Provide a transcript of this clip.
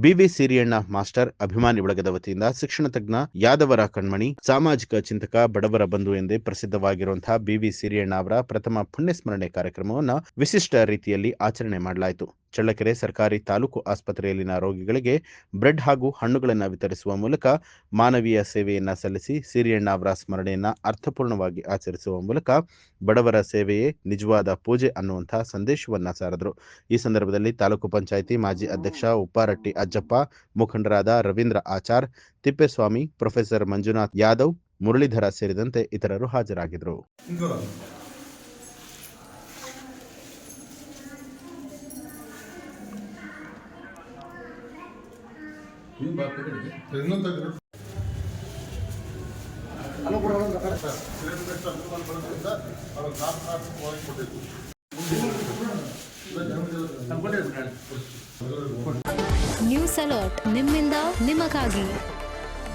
B V Siriyanna master ಅಭಿಮಾನಿ ಬಳಗದ ವತಿಯಿಂದ ಶಿಕ್ಷಣ ತಜ್ಞ ಯಾದವರ ಕಣ್ಮಣಿ, ಸಾಮಾಜಿಕ ಚಿಂತಕ, ಬಡವರ ಬಂಧು ಎಂದೇ ಪ್ರಸಿದ್ಧವಾಗಿರುವಂತಹ ಬಿವಿ ಸಿರಿಯಣ್ಣ ಅವರ ಪ್ರಥಮ ಪುಣ್ಯಸ್ಮರಣೆ ಕಾರ್ಯಕ್ರಮವನ್ನು ವಿಶಿಷ್ಟ ರೀತಿಯಲ್ಲಿ ಆಚರಣೆ ಮಾಡಲಾಯಿತು. ಚಳ್ಳಕೆರೆ ಸರ್ಕಾರಿ ತಾಲೂಕು ಆಸ್ಪತ್ರೆಯಲ್ಲಿನ ರೋಗಿಗಳಿಗೆ ಬ್ರೆಡ್ ಹಾಗೂ ಹಣ್ಣುಗಳನ್ನು ವಿತರಿಸುವ ಮೂಲಕ ಮಾನವೀಯ ಸೇವೆಯನ್ನ ಸಲ್ಲಿಸಿ ಸಿರಿಯಣ್ಣ ಅವರ ಸ್ಮರಣೆಯನ್ನ ಅರ್ಥಪೂರ್ಣವಾಗಿ ಆಚರಿಸುವ ಮೂಲಕ ಬಡವರ ಸೇವೆಯೇ ನಿಜವಾದ ಪೂಜೆ ಅನ್ನುವಂತಹ ಸಂದೇಶವನ್ನ ಸಾರಿದರು. ಈ ಸಂದರ್ಭದಲ್ಲಿ ತಾಲೂಕು ಪಂಚಾಯಿತಿ ಮಾಜಿ ಅಧ್ಯಕ್ಷ ಉಪ್ಪಾರಟ್ಟಿ ಅಜ್ಜಪ್ಪ, ಮುಖಂಡರಾದ ರವೀಂದ್ರ ಆಚಾರ್, ತಿಪ್ಪೇಸ್ವಾಮಿ, ಪ್ರೊಫೆಸರ್ ಮಂಜುನಾಥ್ ಯಾದವ್, ಮುರಳೀಧರ ಸೇರಿದಂತೆ ಇತರರು ಹಾಜರಾಗಿದ್ದರು. ನ್ಯೂಸ್ ಅಲರ್ಟ್ ನಿಮ್ಮಿಂದ ನಿಮಗಾಗಿ.